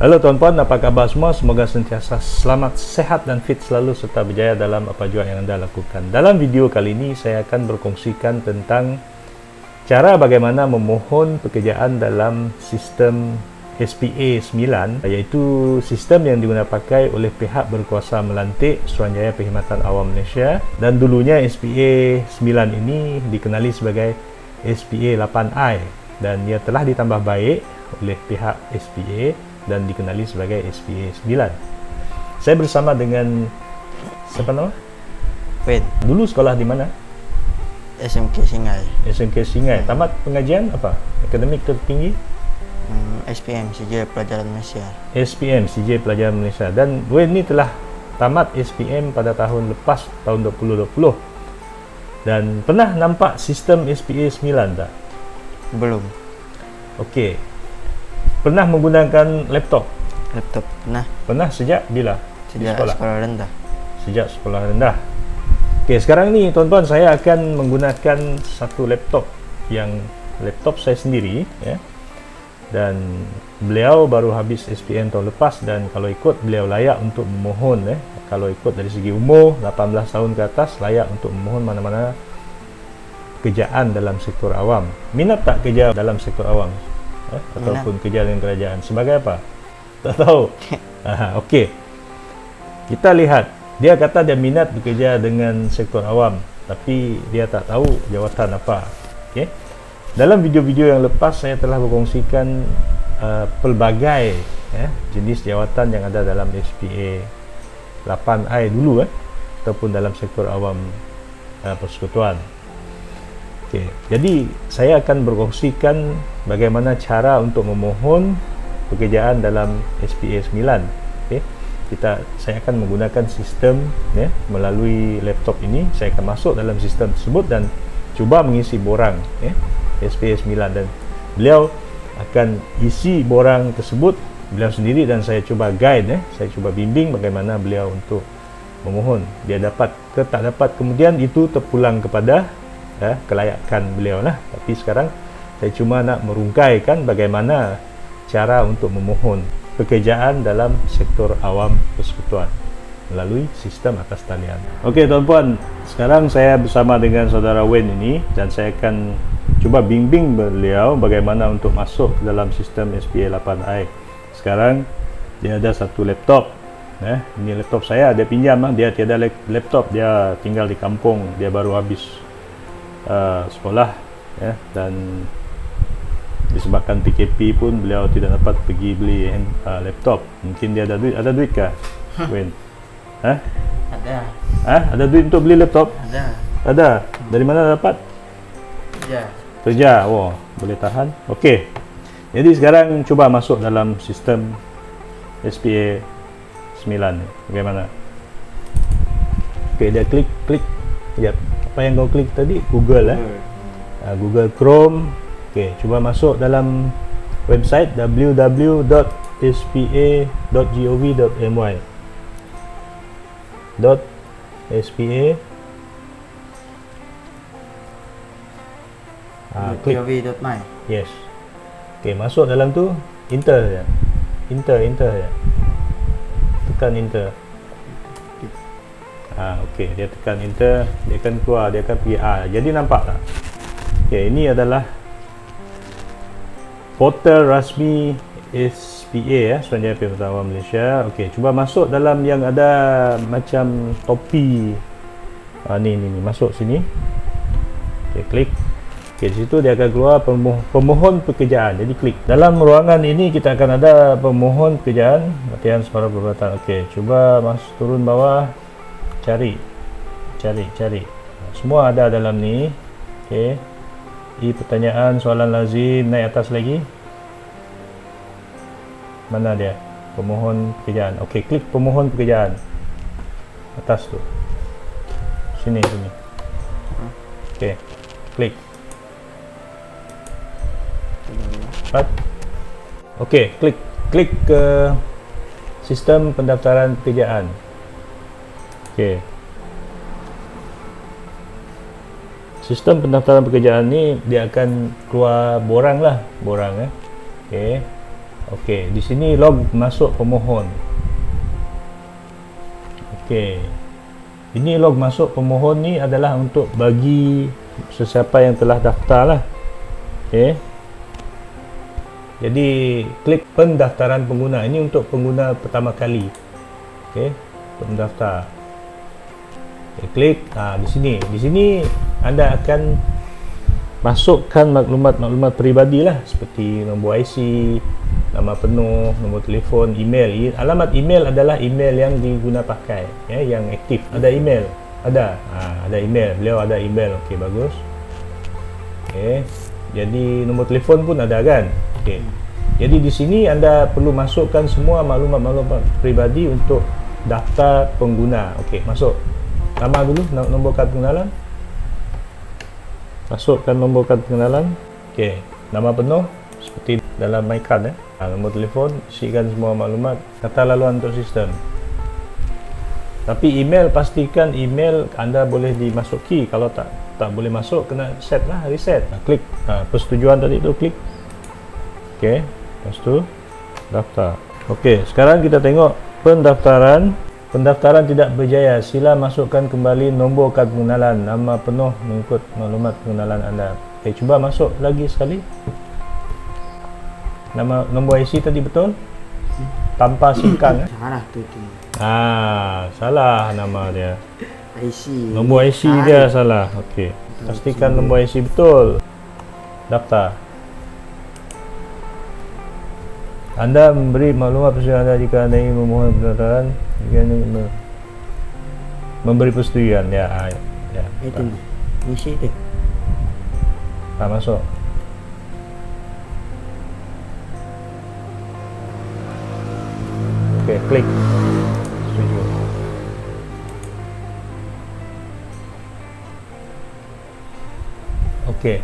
Halo tuan-puan, apa kabar semua? Semoga sentiasa selamat, sehat dan fit selalu serta berjaya dalam apa jua yang anda lakukan. Dalam video kali ini saya akan berkongsikan tentang cara bagaimana memohon pekerjaan dalam sistem SPA 9, iaitu sistem yang digunakan pakai oleh pihak berkuasa melantik Suruhanjaya Perkhidmatan Awam Malaysia, dan dulunya SPA 9 ini dikenali sebagai SPA 8I dan ia telah ditambah baik oleh pihak SPA dan dikenali sebagai SPA 9. Saya bersama dengan siapa nama? Wen. Dulu sekolah di mana? SMK Singai. SMK Singai. Tamat pengajian apa? Akademik tertinggi? SPM CJ Pelajaran Malaysia. SPM CJ Pelajaran Malaysia. Dan Wen ni telah tamat SPM pada tahun lepas, tahun 2020. Dan pernah nampak sistem SPA 9 tak? Belum. Okey. Pernah menggunakan laptop? Laptop pernah. Pernah sejak bila? Sejak sekolah rendah. Sejak sekolah rendah. Okey, sekarang ni tuan-tuan saya akan menggunakan satu laptop yang laptop saya sendiri, ya. Dan beliau baru habis SPM tahun lepas, dan kalau ikut beliau layak untuk memohon, kalau ikut dari segi umur 18 tahun ke atas layak untuk memohon mana-mana pekerjaan dalam sektor awam. Minat tak kerja dalam sektor awam? Ataupun kerja dengan kerajaan sebagai apa? Tak tahu. Okey. Kita lihat. Dia kata dia minat bekerja dengan sektor awam, tapi dia tak tahu jawatan apa. Okey. Dalam video-video yang lepas saya telah berkongsikan pelbagai jenis jawatan yang ada dalam SPA 8I dulu, ataupun dalam sektor awam persekutuan. Okay. Jadi saya akan berkongsikan bagaimana cara untuk memohon pekerjaan dalam SPA 9. Okay. Saya akan menggunakan sistem, melalui laptop ini. Saya akan masuk dalam sistem tersebut dan cuba mengisi borang SPA 9, dan beliau akan isi borang tersebut beliau sendiri, dan saya cuba guide, saya cuba bimbing bagaimana beliau untuk memohon. Dia dapat ke tak dapat, kemudian itu terpulang kepada kelayakan beliau lah. Tapi sekarang saya cuma nak merungkaikan bagaimana cara untuk memohon pekerjaan dalam sektor awam persekutuan melalui sistem atas talian. Okey tuan-puan, sekarang saya bersama dengan saudara Wen ini, dan saya akan cuba bimbing beliau bagaimana untuk masuk ke dalam sistem SPA 8I. Sekarang dia ada satu laptop. Ini laptop saya, dia pinjam, dia tiada laptop, dia tinggal di kampung, dia baru habis sekolah, dan disebabkan PKP pun beliau tidak dapat pergi beli laptop. Mungkin dia ada duit kah, Wen? Ada. Ada duit untuk beli laptop? Ada. Dari mana dapat? Kerja. Wah, boleh tahan. Okey. Jadi sekarang cuba masuk dalam sistem SPA 9 ni. Bagaimana? Okey, dia klik. Sekejap. Apa yang kau klik tadi? Google, Google Chrome. Okey, cuba masuk dalam website www.spa.gov.my. .spa klik. gov.my. Yes. Okey, masuk dalam tu, enter saja. Enter saja. Tekan enter. Okey, dia tekan enter, dia akan keluar, dia akan pergi. Jadi nampak tak? Okey, ini adalah portal rasmi SPA, Suruhanjaya Perkhidmatan Awam Malaysia. Okey, cuba masuk dalam yang ada macam topi. Ni masuk sini. Okey, klik. Okey, di situ dia akan keluar pemohon pekerjaan. Jadi klik. Dalam ruangan ini kita akan ada pemohon pekerjaan, latihan separuh perbuatan. Okey, cuba turun bawah. Cari. Semua ada dalam ni. Okey. Pertanyaan, soalan lazim, naik atas lagi. Mana dia? Pemohon pekerjaan. Okey, klik pemohon pekerjaan. Atas tu. Sini. Okey. Klik. Cepat. Okey, klik ke sistem pendaftaran pekerjaan. Okey. Sistem pendaftaran pekerjaan ni dia akan keluar borang. Okey. Okey, di sini log masuk pemohon. Okey. Ini log masuk pemohon ni adalah untuk bagi sesiapa yang telah daftar lah. Okey. Jadi klik pendaftaran pengguna. Ini untuk pengguna pertama kali. Okey, pendaftar. Okay, klik di sini. Di sini anda akan masukkan maklumat-maklumat peribadi lah, seperti nombor IC, nama penuh, nombor telefon, email. Alamat email adalah email yang diguna pakai, ya, yang aktif. Ada email? Ada. Ada email. Beliau ada email. Okey, bagus. Okey. Jadi nombor telefon pun ada kan? Okey. Jadi di sini anda perlu masukkan semua maklumat-maklumat peribadi untuk daftar pengguna. Okey, masuk. Nama dulu, nombor kad pengenalan. Masukkan nombor kad pengenalan. Okey, nama penuh seperti dalam MyCard, nombor telefon, isikan semua maklumat, kata laluan untuk sistem. Tapi email, pastikan email anda boleh dimasuki. Kalau tak boleh masuk, kena set lah, reset. Klik persetujuan tadi tu, klik. Okey, lepas tu daftar. Okey, sekarang kita tengok pendaftaran. Pendaftaran tidak berjaya. Sila masukkan kembali nombor kad pengenalan, nama penuh mengikut maklumat pengenalan anda. Okey, cuba masuk lagi sekali. Nombor IC tadi betul? Tanpa singkang. Salah tu. Salah nama dia. IC. Nombor IC dia salah. Okey. Pastikan nombor IC betul. Daftar. Anda memberi maklumat persetujuan anda jika anda ingin memohon pendaftaran, memberi persetujuan, ya. Itu isi tu. Masuk. Okey, klik setuju. Okey,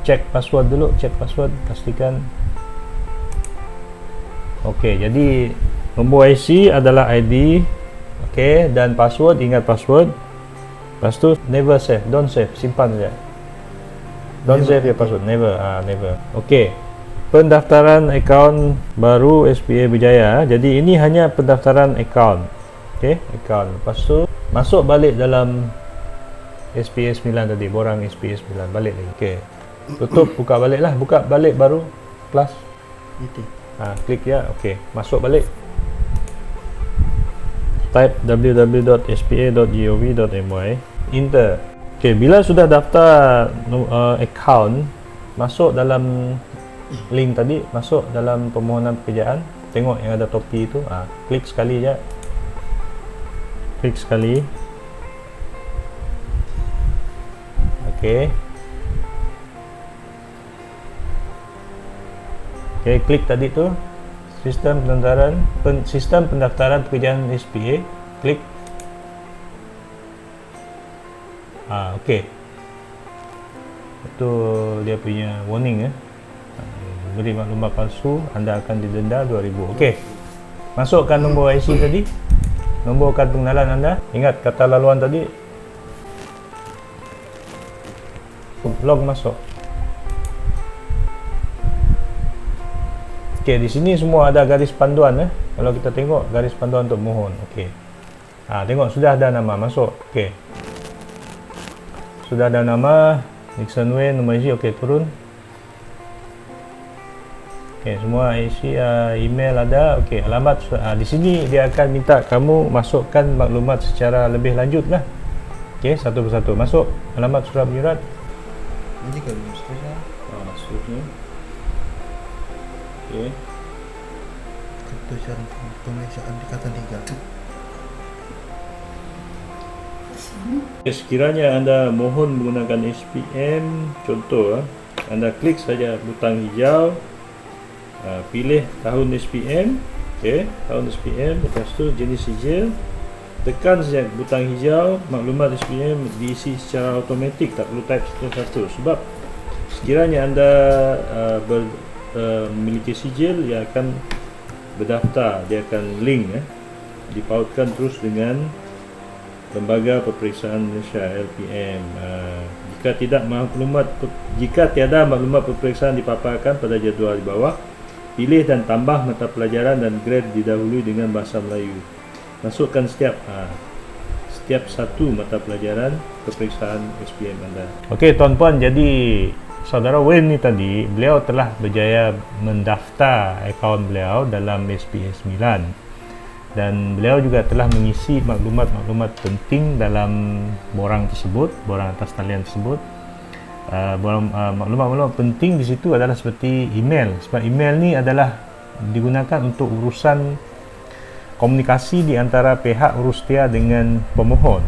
cek password dulu, pastikan. Okey, jadi nombor IC adalah ID. Okey, dan password, ingat password. Lepas tu never save, don't save, simpan saja. Don't save your password, never. Okey. Pendaftaran akaun baru SPA Berjaya. Jadi ini hanya pendaftaran akaun. Okey, akaun. Lepas tu masuk balik dalam SPA 9 tadi, borang SPA 9, balik lagi. Okey. Tutup, buka balik lah, buka balik baru plus. Itu. Klik ya. Okey, masuk balik. Type www.spa.gov.my, enter. Okey, bila sudah daftar account, masuk dalam link tadi, masuk dalam permohonan pekerjaan, tengok yang ada topi itu, klik sekali je. Klik sekali. Okey. Okey, klik tadi tu sistem pendaftaran pekerjaan SPA, klik. Okey. Itu dia punya warning, beri maklumat palsu, anda akan didenda 2,000. Okey. Masukkan nombor IC tadi, nombor kad pengenalan anda, ingat kata laluan tadi. Log masuk. Okey, di sini semua ada garis panduan. Kalau kita tengok garis panduan untuk mohon. Okey. Tengok sudah ada nama, masuk. Okey. Sudah ada nama, Nixon Way, nombor IC. Okey, turun. Okey, semua IC, email ada. Okey, alamat di sini dia akan minta kamu masukkan maklumat secara lebih lanjut lah. Okey, satu persatu. Masuk alamat surat menyurat. Ini kan seterusnya. Seterusnya. Okey. Keputusan pemeriksaan tingkatan 3. Sekiranya anda mohon menggunakan SPM, contoh, anda klik saja butang hijau, pilih tahun SPM, okey, tahun SPM, lepas tu jenis sijil, tekan saja butang hijau, maklumat SPM diisi secara automatik, tak perlu type satu-satu. Sebab sekiranya anda memiliki sijil, dia akan berdaftar, dia akan link, dipautkan terus dengan Lembaga Peperiksaan Malaysia LPM. Jika Jika tiada maklumat peperiksaan dipaparkan pada jadual di bawah, pilih dan tambah mata pelajaran dan grade didahului dengan bahasa Melayu. Masukkan setiap satu mata pelajaran peperiksaan SPM anda. Okey tuan-puan, jadi saudara Wen ni tadi, beliau telah berjaya mendaftar akaun beliau dalam SPS 9 dan beliau juga telah mengisi maklumat-maklumat penting dalam borang tersebut, borang atas talian tersebut. Maklumat-maklumat penting di situ adalah seperti email, sebab email ni adalah digunakan untuk urusan komunikasi di antara pihak urustia dengan pemohon,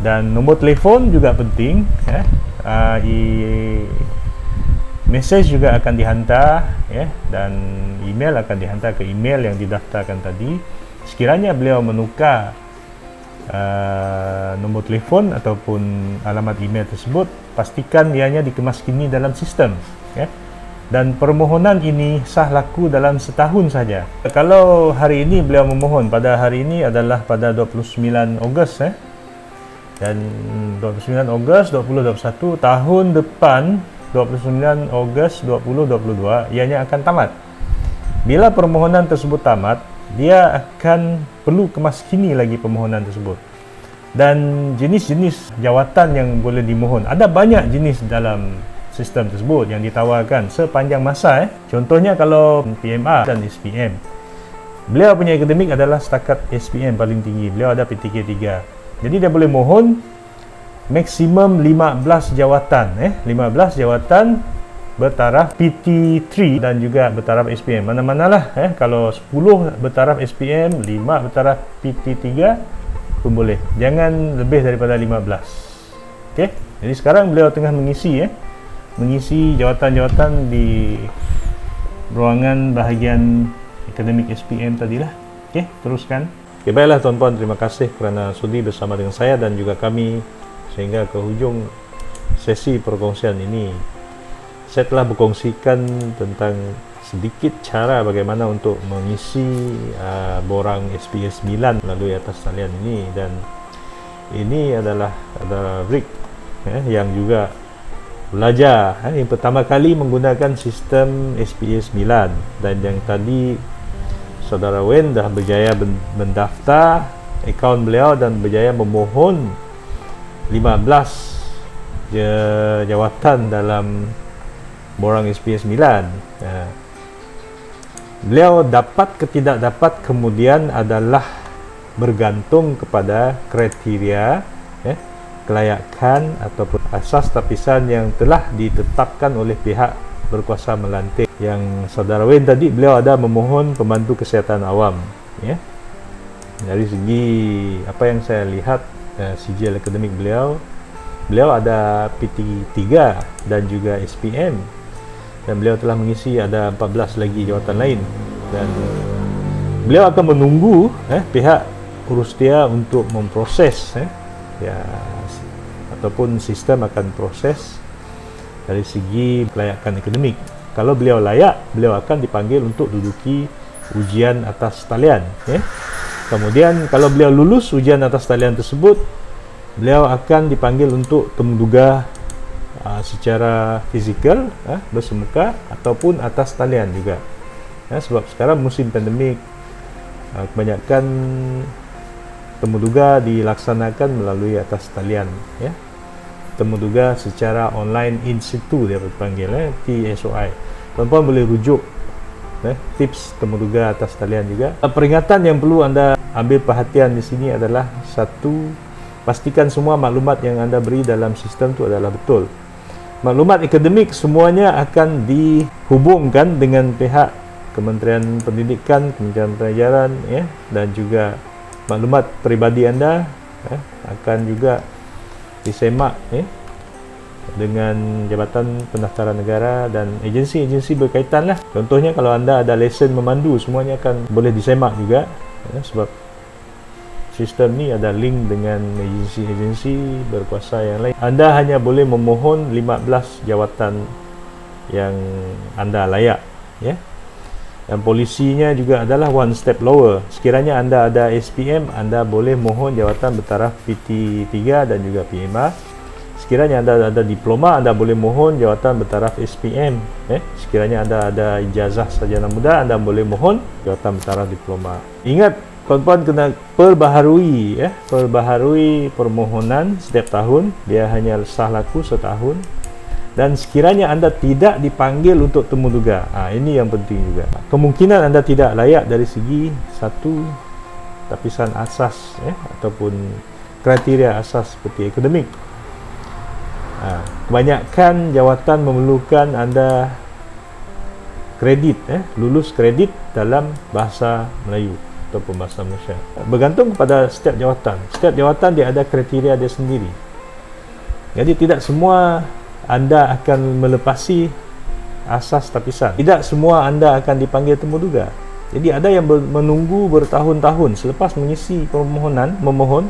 dan nombor telefon juga penting. Mesej juga akan dihantar, dan email akan dihantar ke email yang didaftarkan tadi. Sekiranya beliau menukar nombor telefon ataupun alamat email tersebut, pastikan ianya dikemaskini dalam sistem, dan permohonan ini sah laku dalam setahun saja. Kalau hari ini beliau memohon, pada hari ini adalah pada 29 Ogos, dan 29 Ogos 2021, tahun depan 29 Ogos 2022 ianya akan tamat. Bila permohonan tersebut tamat, dia akan perlu kemaskini lagi permohonan tersebut. Dan jenis-jenis jawatan yang boleh dimohon, ada banyak jenis dalam sistem tersebut yang ditawarkan sepanjang masa. Contohnya kalau PMA dan SPM, beliau punya akademik adalah setakat SPM paling tinggi, beliau ada PTK 3. Jadi dia boleh mohon maksimum 15 jawatan, 15 jawatan bertaraf PT3 dan juga bertaraf SPM. Mana-manalah, kalau 10 bertaraf SPM, 5 bertaraf PT3 pun boleh. Jangan lebih daripada 15. Okey. Jadi sekarang beliau tengah mengisi jawatan-jawatan di ruangan bahagian akademik SPM tadilah. Okey, teruskan. Okay, baiklah tuan-puan, terima kasih kerana sudi bersama dengan saya dan juga kami sehingga ke hujung sesi perkongsian ini. Saya telah berkongsikan tentang sedikit cara bagaimana untuk mengisi borang SPS 9 melalui atas talian ini, dan ini adalah Rick yang juga belajar yang pertama kali menggunakan sistem SPS 9, dan yang tadi saudara Wen dah berjaya mendaftar akaun beliau dan berjaya memohon 15 jawatan dalam borang SPS 9. Beliau dapat ke tidak dapat kemudian adalah bergantung kepada kriteria kelayakan ataupun asas tapisan yang telah ditetapkan oleh pihak berkuasa melantik. Yang saudara Wen tadi, beliau ada memohon pembantu kesihatan awam. Dari segi apa yang saya lihat, sijil akademik beliau ada PT3 dan juga SPM, dan beliau telah mengisi ada 14 lagi jawatan lain, dan beliau akan menunggu pihak urustia untuk memproses ataupun sistem akan proses dari segi kelayakan akademik. Kalau beliau layak, beliau akan dipanggil untuk duduki ujian atas talian. Kemudian kalau beliau lulus ujian atas talian tersebut, beliau akan dipanggil untuk temuduga secara fizikal, bersemuka ataupun atas talian juga. Sebab sekarang musim pandemik, kebanyakan temuduga dilaksanakan melalui atas talian. Temuduga secara online in situ dia dipanggil, TSOI. Tuan-puan boleh rujuk tips temuduga atas talian juga. Peringatan yang perlu anda ambil perhatian di sini adalah, satu, pastikan semua maklumat yang anda beri dalam sistem itu adalah betul. Maklumat akademik semuanya akan dihubungkan dengan pihak Kementerian Pendidikan, Kementerian Pengajaran, dan juga maklumat peribadi anda akan juga disemak dengan Jabatan Pendaftaran Negara dan agensi-agensi berkaitan lah. Contohnya kalau anda ada lesen memandu, semuanya akan boleh disemak juga, sebab sistem ni ada link dengan agensi-agensi berkuasa yang lain. Anda hanya boleh memohon 15 jawatan yang anda layak, Dan polisinya juga adalah one step lower. Sekiranya anda ada SPM, anda boleh mohon jawatan bertaraf PT3 dan juga PMA. Sekiranya anda ada diploma, anda boleh mohon jawatan bertaraf SPM. Sekiranya anda ada ijazah sarjana muda, anda boleh mohon jawatan bertaraf diploma. Ingat, tuan-tuan kena perbaharui permohonan setiap tahun. Dia hanya sah laku setahun. Dan sekiranya anda tidak dipanggil untuk temu duga, ini yang penting juga. Kemungkinan anda tidak layak dari segi satu tapisan asas ataupun kriteria asas seperti akademik. Kebanyakan jawatan memerlukan anda kredit, lulus kredit dalam bahasa Melayu ataupun bahasa Malaysia. Bergantung kepada setiap jawatan. Setiap jawatan dia ada kriteria dia sendiri. Jadi tidak semua anda akan melepasi asas tapisan. Tidak semua anda akan dipanggil temu duga. Jadi ada yang menunggu bertahun-tahun selepas mengisi permohonan, memohon,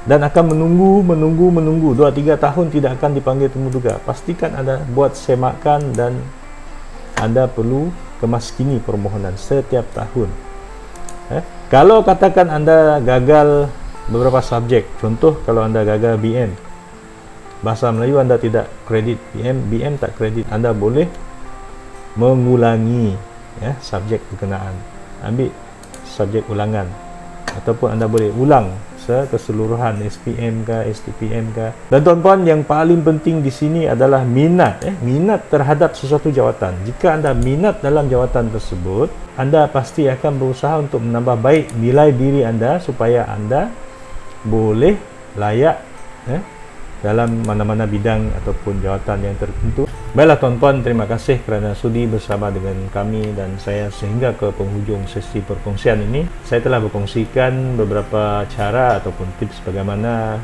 dan akan menunggu 2-3 tahun tidak akan dipanggil temu duga. Pastikan anda buat semakan dan anda perlu kemaskini permohonan setiap tahun. Kalau katakan anda gagal beberapa subjek, contoh kalau anda gagal BM, bahasa Melayu anda tidak kredit, BM tak kredit, anda boleh mengulangi subjek berkenaan, ambil subjek ulangan, ataupun anda boleh ulang keseluruhan SPM ke STPM ke. Dan tuan-tuan, yang paling penting di sini adalah minat, minat terhadap sesuatu jawatan. Jika anda minat dalam jawatan tersebut, anda pasti akan berusaha untuk menambah baik nilai diri anda supaya anda boleh layak dalam mana-mana bidang ataupun jawatan yang tertentu. Baiklah tuan-tuan, terima kasih kerana sudi bersama dengan kami dan saya sehingga ke penghujung sesi perkongsian ini. Saya telah berkongsikan beberapa cara ataupun tips bagaimana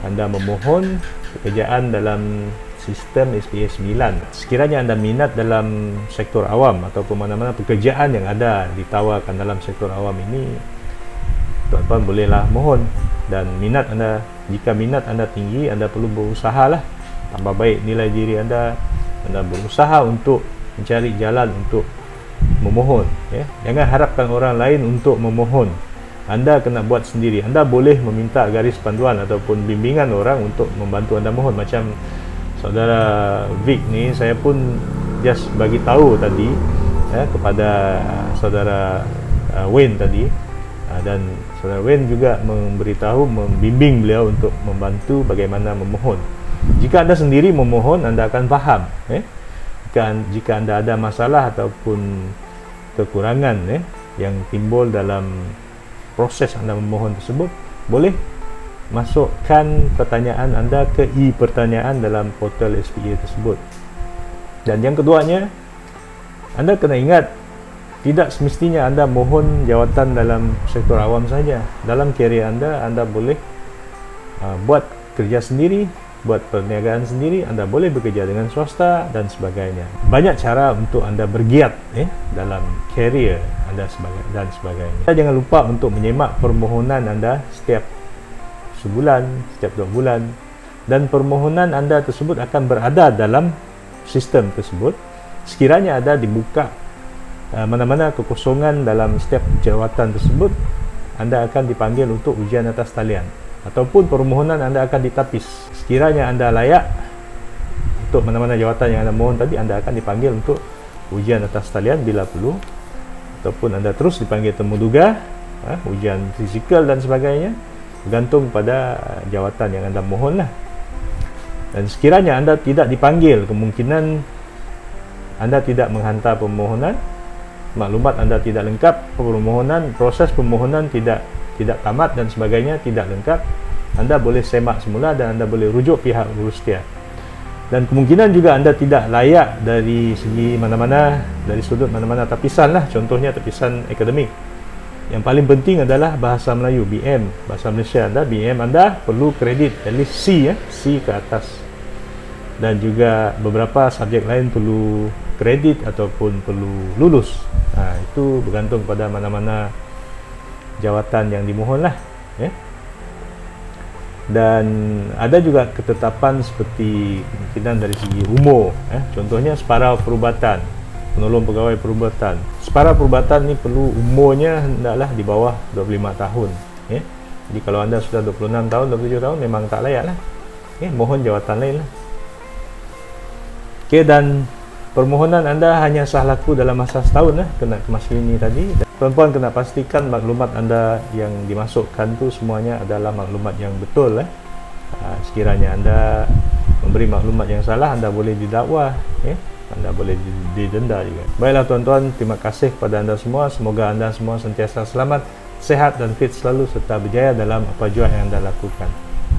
anda memohon pekerjaan dalam sistem SPA 9. Sekiranya anda minat dalam sektor awam ataupun mana-mana pekerjaan yang ada ditawarkan dalam sektor awam ini, tuan-tuan bolehlah mohon. Dan minat anda, jika minat anda tinggi, anda perlu berusahalah tambah baik nilai diri anda berusaha untuk mencari jalan untuk memohon, jangan harapkan orang lain untuk memohon. Anda kena buat sendiri. Anda boleh meminta garis panduan ataupun bimbingan orang untuk membantu anda mohon. Macam saudara Vic ni, saya pun just bagi tahu tadi kepada saudara Wayne tadi, dan saudara Wayne juga membimbing beliau untuk membantu bagaimana memohon. Jika anda sendiri memohon, anda akan faham. Jika anda ada masalah ataupun kekurangan yang timbul dalam proses anda memohon tersebut, boleh masukkan pertanyaan anda ke e-pertanyaan dalam portal SPA tersebut. Dan yang keduanya, anda kena ingat, tidak semestinya anda mohon jawatan dalam sektor awam saja. Dalam karier anda boleh buat kerja sendiri, buat perniagaan sendiri, anda boleh bekerja dengan swasta dan sebagainya. Banyak cara untuk anda bergiat dalam karier anda dan sebagainya. Jangan lupa untuk menyemak permohonan anda setiap sebulan, setiap 2 bulan, dan permohonan anda tersebut akan berada dalam sistem tersebut. Sekiranya ada dibuka mana-mana kekosongan dalam setiap jawatan tersebut, anda akan dipanggil untuk ujian atas talian, ataupun permohonan anda akan ditapis. Sekiranya anda layak untuk mana-mana jawatan yang anda mohon tadi, anda akan dipanggil untuk ujian atas talian bila perlu, ataupun anda terus dipanggil temu duga, ujian fizikal dan sebagainya, bergantung pada jawatan yang anda mohon lah. Dan sekiranya anda tidak dipanggil, kemungkinan anda tidak menghantar permohonan, maklumat anda tidak lengkap, permohonan, proses permohonan tidak tamat dan sebagainya, tidak lengkap, anda boleh semak semula dan anda boleh rujuk pihak urustia. Dan kemungkinan juga anda tidak layak dari segi mana-mana, dari sudut mana-mana tapisan lah, contohnya tapisan akademik. Yang paling penting adalah bahasa Melayu, BM, bahasa Malaysia anda, BM anda perlu kredit at least C, C ke atas. Dan juga beberapa subjek lain perlu kredit ataupun perlu lulus. Itu bergantung pada mana-mana jawatan yang dimohon lah. Dan ada juga ketetapan seperti kemungkinan dari segi umur. Contohnya separa perubatan, penolong pegawai perubatan. Separa perubatan ni perlu umurnya hendaklah di bawah 25 tahun. Jadi kalau anda sudah 26 tahun, 27 tahun memang tak layak lah. mohon jawatan lain lah. Dan permohonan anda hanya sah laku dalam masa setahun kena kemas ini tadi. Dan tuan-puan kena pastikan maklumat anda yang dimasukkan tu semuanya adalah maklumat yang betul. Sekiranya anda memberi maklumat yang salah, anda boleh didakwa, anda boleh didenda juga. Baiklah tuan-tuan, terima kasih kepada anda semua. Semoga anda semua sentiasa selamat, sehat dan fit selalu serta berjaya dalam apa jua yang anda lakukan.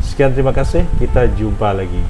Sekian, terima kasih. Kita jumpa lagi.